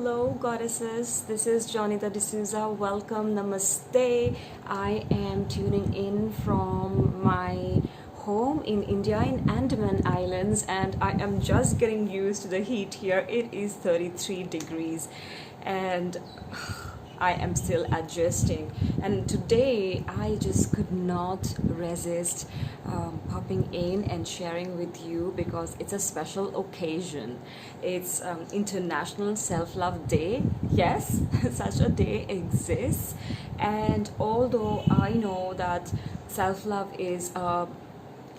hello goddesses. This is Jonita D'Souza. Welcome, namaste. I am tuning in from my home in India in Andaman Islands, and I am just getting used to the heat here. It is 33 degrees and I am still adjusting. And today I just could not resist popping in and sharing with you because it's a special occasion. It's International Self-Love Day. Yes, such a day exists. And although I know that self-love is a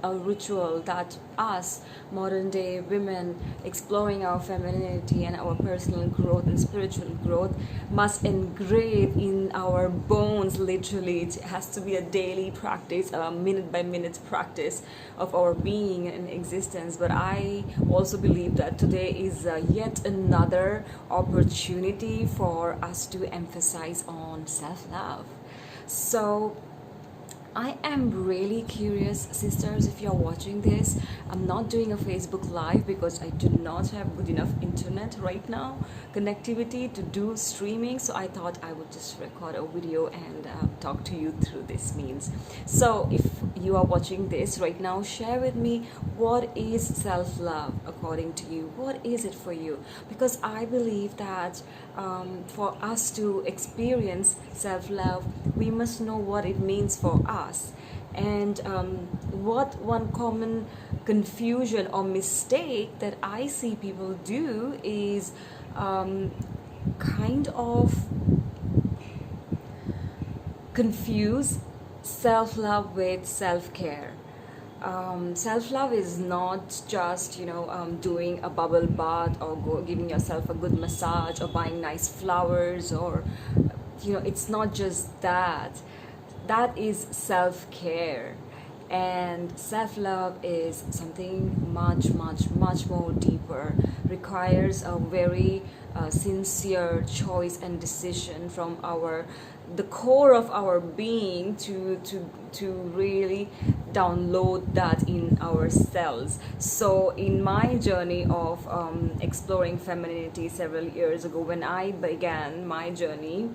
ritual that us modern day women exploring our femininity and our personal growth and spiritual growth must engrave in our bones. Literally, it has to be a daily practice, a minute by minute practice of our being and existence. But I also believe that today is yet another opportunity for us to emphasize on self-love. So I am really curious, sisters, if you're watching this. I'm not doing a Facebook Live because I do not have good enough internet right now, connectivity to do streaming. So I thought I would just record a video and talk to you through this means. So if you are watching this right now, share with me, what is self-love according to you? What is it for you? Because I believe that for us to experience self-love, we must know what it means for us. And what one common confusion or mistake that I see people do is kind of confuse self-love with self-care. Self-love is not just doing a bubble bath or giving yourself a good massage or buying nice flowers, or it's not just that. That is self-care. And self-love is something much more deeper, requires a very sincere choice and decision from the core of our being to really download that in ourselves. So in my journey of exploring femininity several years ago, when I began my journey,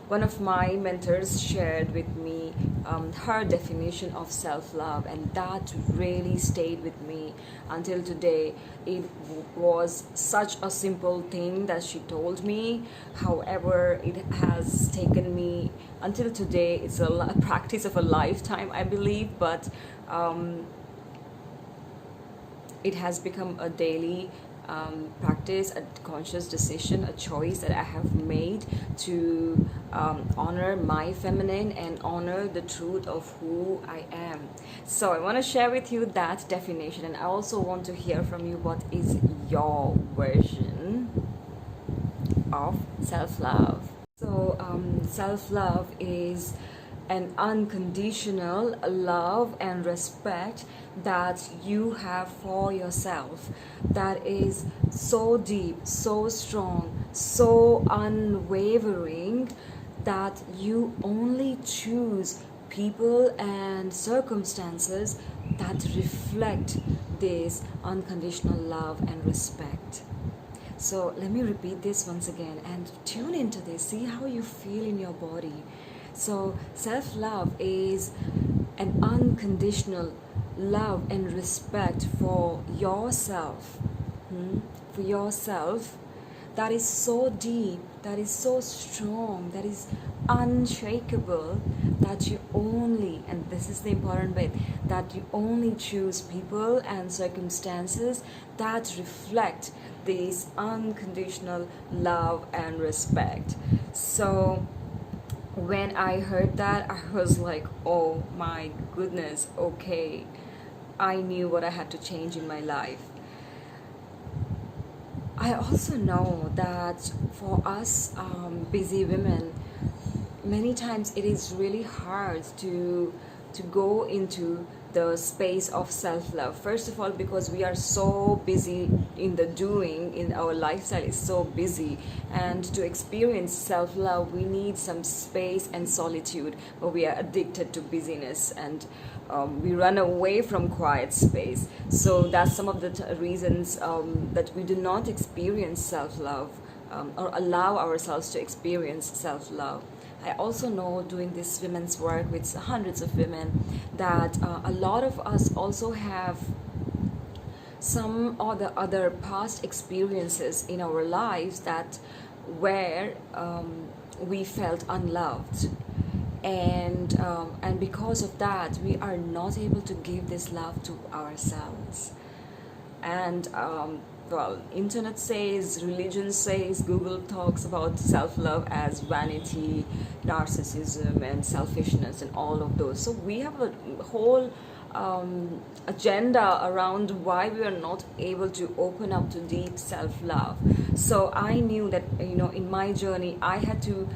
one of my mentors shared with me her definition of self-love, and that really stayed with me until today. It was such a simple thing that she told me. However, it has taken me until today. It's a practice of a lifetime, I believe, but it has become a daily practice, a conscious decision, a choice that I have made to honor my feminine and honor the truth of who I am. So I want to share with you that definition, and I also want to hear from you, what is your version of self-love. So self-love is an unconditional love and respect that you have for yourself, that is so deep, so strong, so unwavering, that you only choose people and circumstances that reflect this unconditional love and respect. So let me repeat this once again and tune into this, see how you feel in your body. So self-love is an unconditional love and respect for yourself, for yourself, that is so deep, that is so strong, that is unshakable, that you only, and this is the important bit, that you only choose people and circumstances that reflect this unconditional love and respect. So when I heard that, I was like, oh my goodness, okay, I knew what I had to change in my life. I also know that for us busy women, many times it is really hard to go into the space of self-love. First of all, because we are so busy in the doing, in our lifestyle is so busy, and to experience self-love we need some space and solitude, but we are addicted to busyness, and we run away from quiet space. So that's some of the reasons that we do not experience self-love, or allow ourselves to experience self-love. I also know, doing this women's work with hundreds of women, that a lot of us also have some or the other past experiences in our lives that where we felt unloved, and because of that we are not able to give this love to ourselves. And well, internet says, religion says, Google talks about self-love as vanity, narcissism, and selfishness, and all of those. So we have a whole agenda around why we are not able to open up to deep self-love. So I knew that, in my journey I had to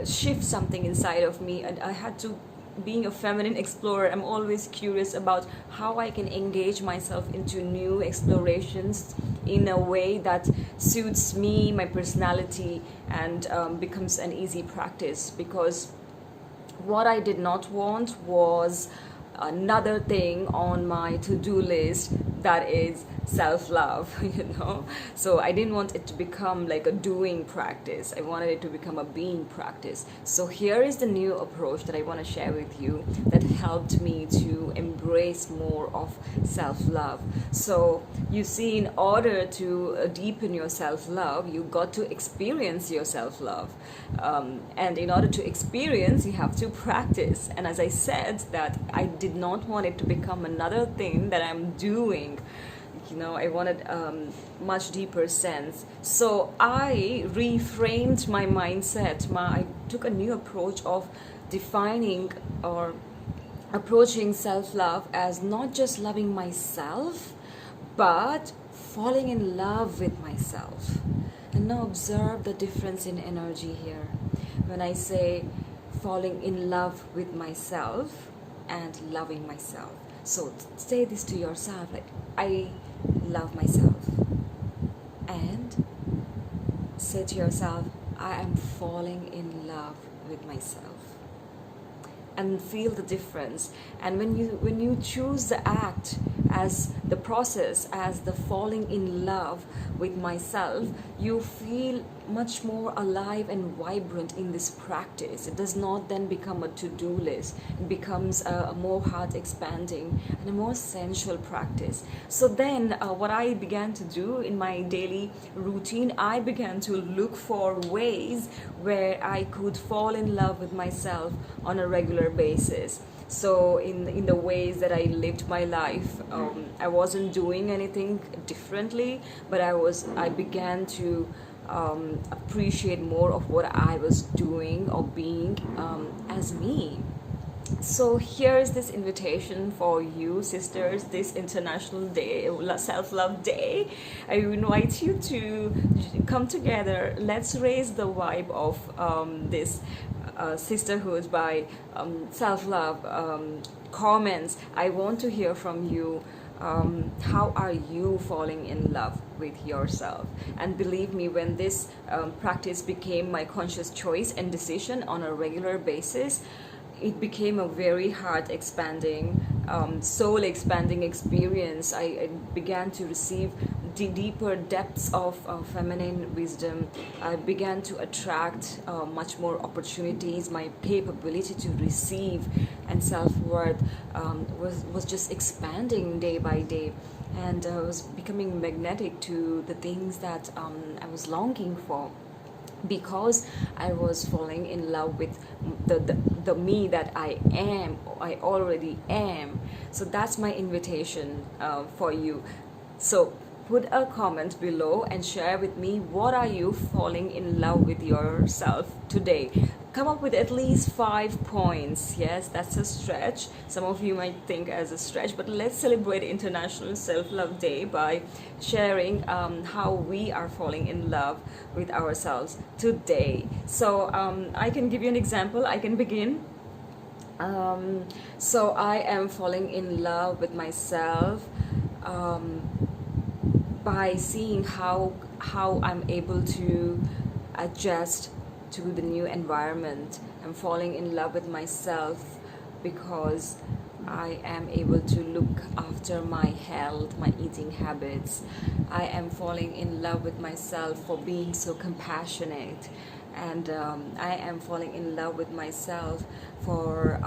shift something inside of me, and I had to, being a feminine explorer, I'm always curious about how I can engage myself into new explorations in a way that suits me, my personality, and becomes an easy practice. Because what I did not want was another thing on my to-do list, that is self-love. So I didn't want it to become like a doing practice. I wanted it to become a being practice. So here is the new approach that I want to share with you that helped me to embrace more of self-love. So you see, in order to deepen your self-love, you got to experience your self-love, and in order to experience you have to practice. And as I said, that I did not want it to become another thing that I'm doing. I wanted much deeper sense. So I reframed my mindset. I took a new approach of defining or approaching self-love as not just loving myself, but falling in love with myself. And now observe the difference in energy here. When I say falling in love with myself and loving myself. So say this to yourself, like, I love myself. And say to yourself, I am falling in love with myself. And feel the difference. And when you choose the act as the process, as the falling in love with myself, you feel much more alive and vibrant in this practice. It does not then become a to-do list. It becomes a more heart expanding and a more sensual practice. So then what I began to do in my daily routine, I began to look for ways where I could fall in love with myself on a regular basis. So in the ways that I lived my life, I wasn't doing anything differently, but I began to appreciate more of what I was doing or being as me. So here is this invitation for you, sisters, this International Day, Self-Love Day. I invite you to come together. Let's raise the vibe of this sisterhood by self-love. Comments. I want to hear from you. How are you falling in love with yourself? And believe me, when this practice became my conscious choice and decision on a regular basis, it became a very heart expanding, soul expanding experience. I began to receive the deeper depths of feminine wisdom. I began to attract much more opportunities. My capability to receive and self-worth was just expanding day by day, and I was becoming magnetic to the things that I was longing for, because I was falling in love with the me that I am, I already am. So that's my invitation for you. So put a comment below and share with me, what are you falling in love with yourself today? Come up with at least 5 points. Yes, that's a stretch. Some of you might think as a stretch, but let's celebrate International Self-Love Day by sharing how we are falling in love with ourselves today. So I can give you an example. I can begin. So I am falling in love with myself um, by seeing how I'm able to adjust to the new environment. I'm falling in love with myself because I am able to look after my health, my eating habits. I am falling in love with myself for being so compassionate, and I am falling in love with myself for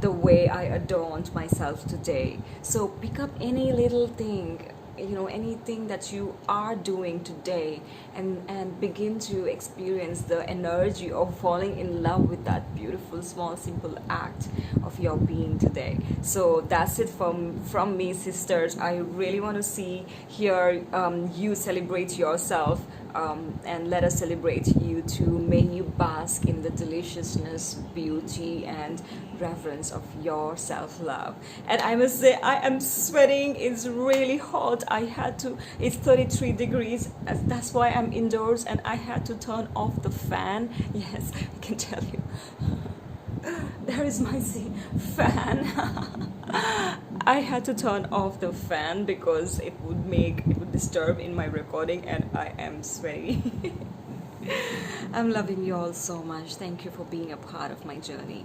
the way I adorned myself today. So pick up any little thing, anything that you are doing today, and begin to experience the energy of falling in love with that beautiful small simple act of your being today. So that's it from me, sisters. I really want to see here you celebrate yourself, and let us celebrate you too. May you bask in the deliciousness, beauty, and reverence of your self-love. And I must say, I am sweating. It's really hot. It's 33 degrees. That's why I'm indoors, and I had to turn off the fan. Yes, I can tell you. There is my fan. I had to turn off the fan because it would disturb in my recording, and I am sweaty. I'm loving you all so much. Thank you for being a part of my journey.